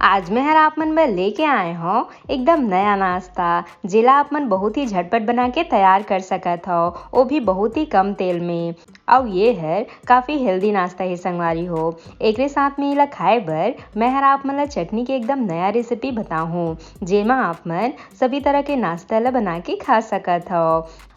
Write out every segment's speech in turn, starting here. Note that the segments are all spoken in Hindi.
आज मैं हर आप मन बर लेके आए हो एकदम नया नाश्ता जेला आप मन बहुत ही झटपट बना के तैयार कर सकत हो, वो भी बहुत ही कम तेल में। और ये है काफ़ी हेल्दी नाश्ता है संगवारी हो। एकरे साथ में इला खाए बर मैं हर आप मन ला चटनी के एकदम नया रेसिपी बताऊँ जेमा आप मन सभी तरह के नाश्ता ला बना के खा सकत हो।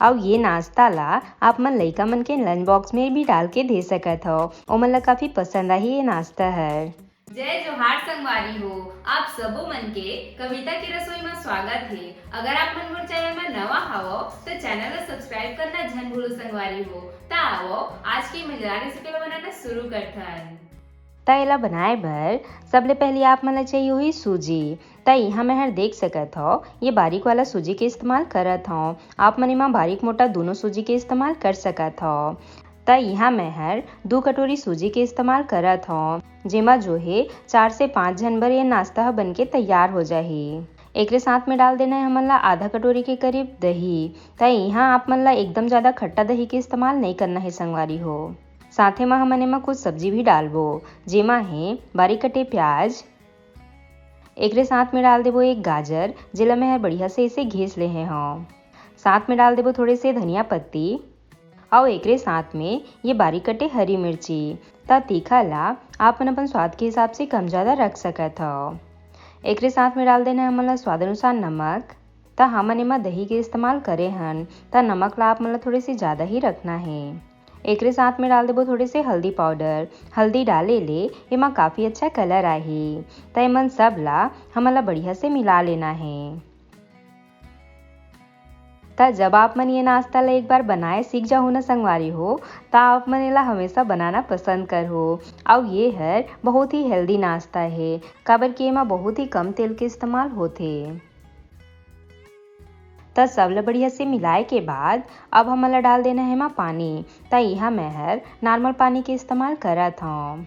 और ये नाश्ता ला आप मन लइका मन के लंच बॉक्स में भी डाल के दे सकत हो, ओमन ला काफ़ी पसंद आई ये नाश्ता है। जय जोहार संगवारी हो। आप सबो मन के कविता की रसोई में स्वागत है। अगर आप मन मोर चैनल में नवा हो तो चैनल को सब्सक्राइब करना झन भूलो संगवारी हो। ता आओ आज की मजेदार रेसिपी बनाना शुरू करते हैं। त एला बनाए बर सबले पहले आप मन ला चाहिए हुई सूजी। त यहाँ मैं हर देख सकत हो ये बारीक वाला सूजी के इस्तेमाल करत हो। आप मन एमा बारीक मोटा दोनों सूजी के इस्तेमाल कर सकत हो। त यहाँ मैं हर 2 कटोरी सूजी के इस्तेमाल करत हो, जेमा जो है 4 से 5 जन बर ये नाश्ता बन के तैयार हो जाही। एकरे साथ में डाल देना है हमन ला आधा कटोरी के करीब दही। त यहाँ आप मन ला एकदम ज़्यादा खट्टा दही के इस्तेमाल नहीं करना है संगवारी हो। साथे में हमन एमा कुछ सब्जी भी डालबो, जेमा है बारीक कटे प्याज। एकरे साथ में डाल देबो एक गाजर जेला मैं बढ़िया से इसे घिस ले हो। साथ में डाल देबो थोड़े से धनिया पत्ती और एकरे साथ में ये बारीक कटे हरी मिर्ची। ता तीखा ला आप अपन स्वाद के हिसाब से कम ज़्यादा रख सकत हो। एकरे साथ में डाल देना हमन ला स्वाद अनुसार नमक। ता हमन एमा दही के इस्तेमाल करे हन ता नमक ला आप मन ला थोड़ी सी ज़्यादा ही रखना है। एकरे साथ में डाल देबो थोड़े से हल्दी पाउडर। हल्दी डाले ले एमा काफ़ी अच्छा कलर आही। ता एमन सब ला हमन ला बढ़िया से मिला लेना है। ता जब आप मन ये नाश्ता ला एक बार बनाए सीख जाओ ना संगवारी हो, ता आप मन एला हमेशा बनाना पसंद कर हो। और ये है बहुत ही हेल्दी नाश्ता है, काबर कि एमा बहुत ही कम तेल के इस्तेमाल होथे। ता सब ला बढ़िया से मिलाए के बाद अब हमन ला डाल देना है एमा पानी। ता यहाँ मैं हर नॉर्मल पानी के इस्तेमाल करत हूँ।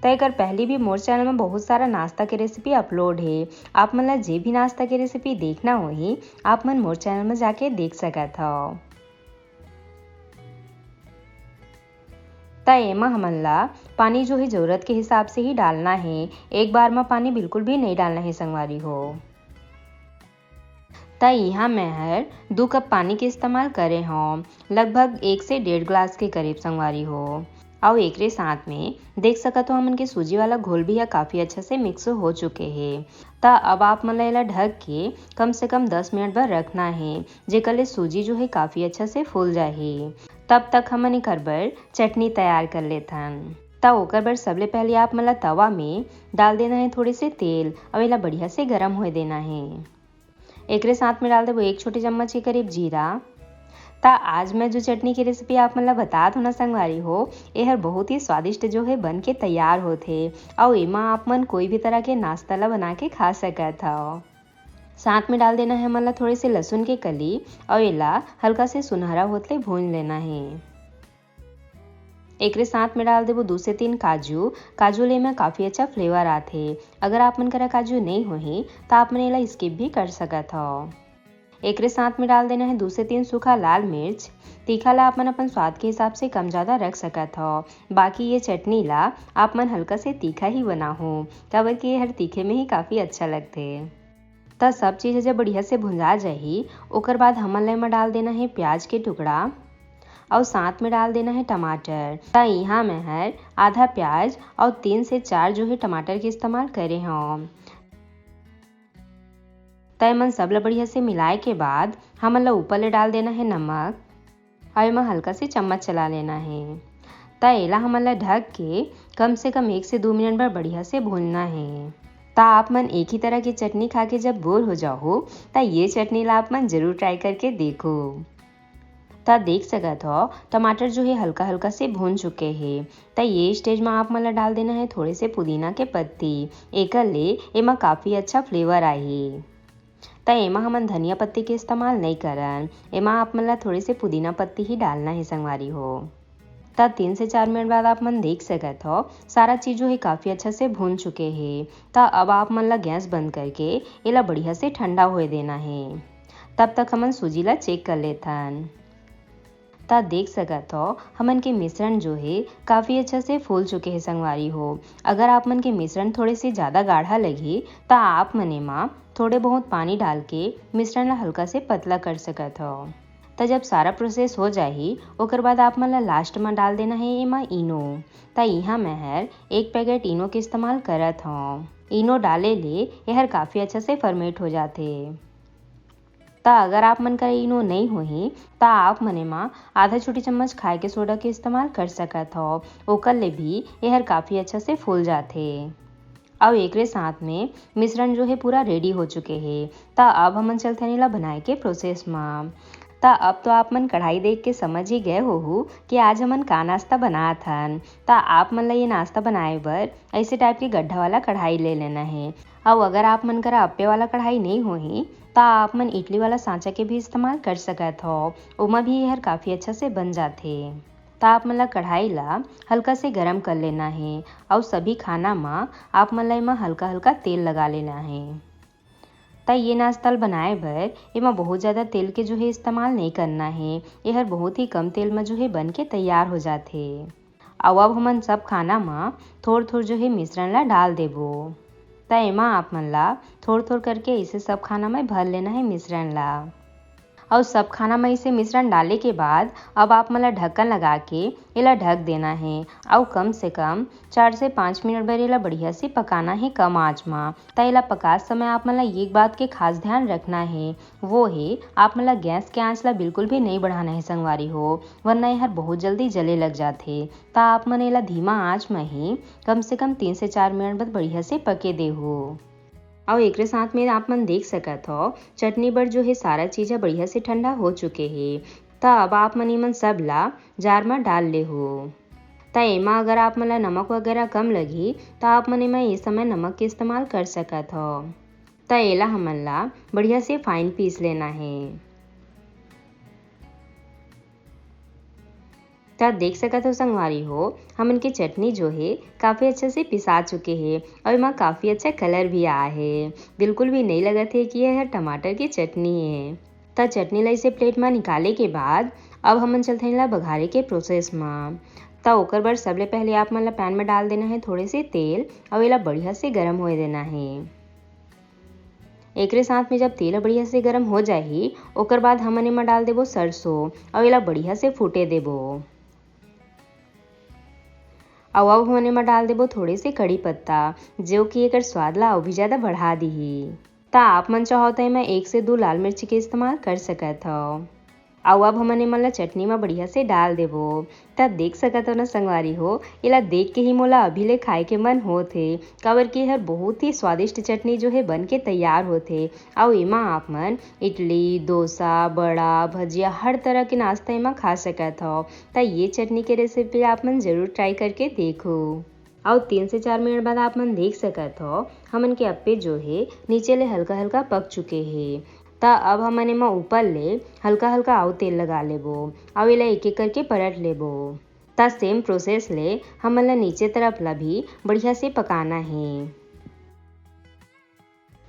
तय कर पहले भी मोर चैनल में बहुत सारा नाश्ता के रेसिपी अपलोड है। आप मन ला जे भी नाश्ता के रेसिपी देखना होही आप मन मोर चैनल में जाके देख सकत हो। त एमा हमन ला पानी जो है ज़रूरत के हिसाब से ही डालना है, एक बार में पानी बिल्कुल भी नहीं डालना है संगवारी हो। त यहाँ मैं हर 2 कप पानी के इस्तेमाल करे हों, लगभग 1 से 1.5 गिलास के करीब संगवारी हो। और एकरे साथ में देख सकत हो हमन के सूजी वाला घोल भी काफ़ी अच्छा से मिक्स हो चुके हैं। ता अब आप मन ला ढक के कम से कम 10 मिनट भर रखना है, जेकर ले सूजी जो है काफ़ी अच्छा से फूल जाही। तब तक हमन एकर बर चटनी तैयार कर लेथन। ता ओकर बर सबले पहले आप मन ला तवा में डाल देना है थोड़े से तेल और एला बढ़िया से गर्म होए देना है। एकरे साथ में डाल देबो 1 छोटे चम्मच के करीब जीरा। ता आज मैं जो चटनी की रेसिपी आप मन ला बतात हो ना संगवारी हो, यह बहुत ही स्वादिष्ट जो है बन के तैयार होथे और एमा आप मन कोई भी तरह के नाश्ता ला बना के खा सकत हो। साथ में डाल देना है हमन ला थोड़े से लहसुन के कली और एला हल्का से सुनहरा होतले भून लेना है। एकरे साथ में डाल देबो 2 से 3 काजू। काजू ले में काफ़ी अच्छा फ्लेवर आथे। अगर आप मन करा काजू नहीं होही तो आप मन एला स्किप भी कर सकत हो। एकरे साथ में डाल देना है 2 से 3 सूखा लाल मिर्च। तीखा ला आप मन अपन स्वाद के हिसाब से कम ज़्यादा रख सकत हो। बाकी ये चटनी ला आप मन हल्का से तीखा ही बनाहो, काबर कि ये हर तीखे में ही काफ़ी अच्छा लगथे। त सब चीज़ जब बढ़िया से भुंजा जाही ओकर बाद हमन ला एमा डाल देना है प्याज के टुकड़ा और साथ में डाल देना है टमाटर। त यहाँ मैं हर आधा प्याज और 3 से 4 जो है टमाटर के इस्तेमाल करे हों। त एमन सब ला बढ़िया से मिलाए के बाद हमन ला ऊपर ले डाल देना है नमक और एमा हल्का से चम्मच चला लेना है। त एला हमन ला ढक के कम से कम 1 से 2 मिनट भर बढ़िया से भूनना है। ता आप मन एक ही तरह की चटनी खा के जब बोर हो जाओ ता ये चटनी ला आप मन जरूर ट्राई करके देखो। ता देख सकत हो टमाटर जो है हल्का हल्का से भून चुके हैं। ता ये स्टेज में आप मन ला डाल देना है थोड़े से पुदीना के पत्ती। एकर ले एमा काफ़ी अच्छा फ्लेवर आही। त एमा हमन धनिया पत्ती के इस्तेमाल नहीं करन, एमा आप मन ला थोड़े से पुदीना पत्ती ही डालना है संगवारी हो। त 3 से 4 मिनट बाद आप मन देख सकत हो सारा चीज़ जो है काफ़ी अच्छा से भून चुके हैं। त अब आप मन ला गैस बंद करके एला बढ़िया से ठंडा होए देना है। तब तक हमन सूजी ला चेक कर लेथन। ता देख सकत हो हमन के मिश्रण जो है काफ़ी अच्छा से फूल चुके हैं संगवारी हो। अगर आप मन के मिश्रण थोड़े से ज़्यादा गाढ़ा लगे ता आप मने माँ थोड़े बहुत पानी डाल के मिश्रण ला हल्का से पतला कर सकत हो। त जब सारा प्रोसेस हो जाही ओकर बाद आप मन ला लास्ट में डाल देना है एमा इनो। ता यहाँ मैं हर 1 पैकेट इनो के इस्तेमाल करत हूँ। इनो डाले ले यहर काफ़ी अच्छा से फर्मेट हो जाते। ता अगर आप मन का इनो नहीं होही ता आप मने माँ आधा छोटी चम्मच खाए के सोडा के इस्तेमाल कर सकत हो। ओकर ले भी यहर काफ़ी अच्छा से फूल जाते। अब एकरे साथ में मिश्रण जो है पूरा रेडी हो चुके हैं। ता अब हमन चलते नीला बनाए के प्रोसेस में। ता अब तो आप मन कढ़ाई देख के समझ ही गए हो कि आज हमन का नाश्ता बनात हन। ता आप मन ला ये नाश्ता बनाए बर ऐसे टाइप के गड्ढा वाला कढ़ाई ले लेना है। अब अगर आप मन करा अप्पे वाला कढ़ाई नहीं होही ता आप मन इडली वाला सांचा के भी इस्तेमाल कर सकत हो। ओमा भी यह काफ़ी अच्छा से बन जाते। ता आप मन ला कढ़ाई ला हल्का से गरम कर लेना है और सभी खाना में आप मन ला एमा हल्का हल्का तेल लगा लेना है। ता ये नाश्ता बनाए बर एमा बहुत ज़्यादा तेल के जो है इस्तेमाल नहीं करना है। यह बहुत ही कम तेल में जो है बन के तैयार हो जाते। अब हमन सब खाना में थोड़ थोड़ जो है मिश्रण ला डाल देबो। ता एमा आप मन ला थोड़ थोड़ करके इसे सब खाना में भर लेना है मिश्रण ला। और सब खाना में इसे मिश्रण डाले के बाद अब आप मन ला ढक्कन लगा के इला ढक देना है और कम से कम 4 से 5 मिनट भर इला बढ़िया से पकाना है कम आँच में। ता इला पका समय आप मन ला एक बात के खास ध्यान रखना है, वो है आप मन ला गैस के आँच ला बिल्कुल भी नहीं बढ़ाना है संगवारी हो, वरना यह बहुत जल्दी जले लग जाते। ता आप मन इला धीमा आँच में ही कम से कम 3 से 4 मिनट बाद बढ़िया से पके दे हो। और एक साथ में आप मन देख सकत हो चटनी बर जो है सारा चीज़ बढ़िया से ठंडा हो चुके हैं। ता अब आप मन इमन सब ला जार में डाल ले हो। ता एमा अगर आप मन ला नमक वगैरह कम लगी ता आप मन एमा इस समय नमक के इस्तेमाल कर सकत हो। ता एला हमन ला बढ़िया से फाइन पीस लेना है। ता देख सकत हो संगवारी हो हमन के चटनी जो है काफ़ी अच्छे से पिसा चुके हैं और इमा काफ़ी अच्छा कलर भी आया है। बिल्कुल भी नहीं लगत है कि यह टमाटर की चटनी है। ता चटनी ला इसे प्लेट में निकाले के बाद अब हमन चलते हैं ला बघारे के प्रोसेस में। ता ओकर बर सबले पहले आप मन ला पैन में डाल देना है थोड़े से तेल और इला बढ़िया से गर्म होए देना है। एकरे साथ में जब तेल बढ़िया से गर्म हो जाही ओकर बाद हमन एमा डाल देबो सरसों और इला बढ़िया से फूटे देबो। अब हमन एमा डाल देबो थोड़े से कड़ी पत्ता जो कि एकर स्वाद ला और भी ज़्यादा बढ़ा दिही। ता आप मन चाहो तो एमा 1 से 2 लाल मिर्च के इस्तेमाल कर सकत हो। अब हमन एमन ला चटनी में बढ़िया से डाल देबो। ता देख सकत हो ना संगवारी हो इला देख के ही मोला अभी ले खाए के मन होथे, काबर कि यह बहुत ही स्वादिष्ट चटनी जो है बन के तैयार होथे। और एमा आप मन इडली, डोसा, बड़ा, भजिया हर तरह के नाश्ता एमा खा सकत हो। ता ये चटनी के रेसिपी आप मन जरूर ट्राई करके देखो। और 3 से 4 मिनट बाद आप मन देख सकत हो हमन के अप्पे जो है नीचे ले हल्का हल्का पक चुके हैं। ता अब हमन एमा ऊपर ले हल्का हल्का आउ तेल लगा लेबो और इला एक एक करके पलट लेबो। ता सेम प्रोसेस ले हमन ला नीचे तरफ ला भी बढ़िया से पकाना है।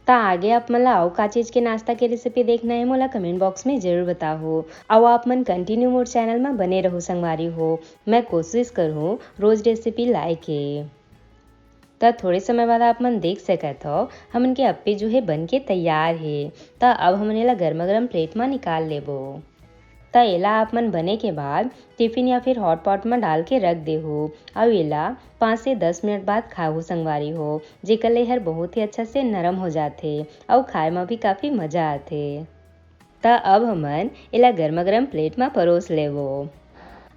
ता आगे आप मन ला का चीज के नाश्ता के रेसिपी देखना है मोला कमेंट बॉक्स में जरूर बताओ। और आप मन कंटिन्यू मोर चैनल में बने रहो संगवारी हो, मैं कोशिश करूँ रोज रेसिपी लाए के। ता थोड़े समय बाद आप मन देख सकत हो हमन के अप्पे जो है बन के तैयार है। ता अब हमन एला गर्मा गर्म प्लेट में निकाल लेबो। ता एला आप मन बने के बाद टिफिन या फिर हॉट पॉट में डाल के रख दे हो और एला 5 से 10 मिनट बाद खाओ संगवारी हो, जेकर ले हर बहुत ही अच्छा से नरम हो जाते और खाए में भी काफ़ी मजा आते। ता अब हमन एला गर्मा गर्म प्लेट में परोस लेबो।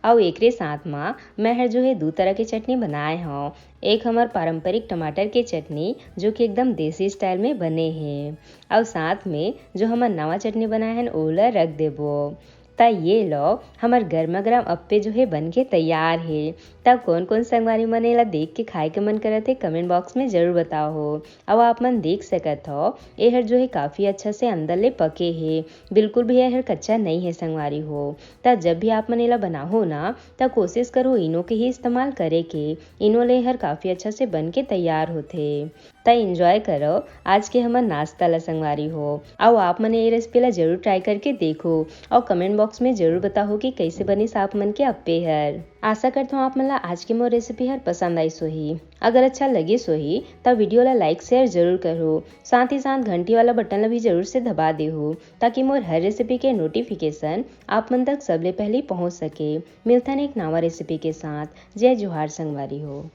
और एकरे साथ में मैं हर जो है 2 तरह के चटनी बनाए हूँ। एक हमार पारंपरिक टमाटर के चटनी जो कि एकदम देसी स्टाइल में बने हैं और साथ में जो हमार नवा चटनी बनाए हैं ओला रख देबो। ता ये लो हमार गर्मा गर्म अप्पे जो है बन के तैयार है। ता कौन कौन संगवारी मन एला देख के खाए के मन करत है कमेंट बॉक्स में जरूर बताओ हो। अब आप मन देख सकत हो यह जो है काफ़ी अच्छा से अंदर ले पके है, बिल्कुल भी यह कच्चा नहीं है संगवारी हो। ता जब भी आप मन एला बनाहो ना ता कोशिश करो इनो के ही इस्तेमाल करे के, इनो ले हर काफ़ी अच्छा से बन के तैयार होते। त इंजॉय करो आज के हमर नाश्ता ला संगवारी हो। आओ आप मने ये रेसिपी ला जरूर ट्राई करके देखो और कमेंट बॉक्स में जरूर बताओ कि कैसे बनी आप मन के अप्पे हर। आशा करता हूँ आप मन ला आज के मोर रेसिपी हर पसंद आई सोही। अगर अच्छा लगे सोही तब वीडियो ला लाइक शेयर जरूर करो, साथ ही साथ घंटी वाला बटन ला भी जरूर से दबा दे हो ताकि मोर हर रेसिपी के नोटिफिकेशन आप मन तक सबले पहले पहुंच सके। मिलता है एक नवा रेसिपी के साथ। जय जोहार संगवारी हो।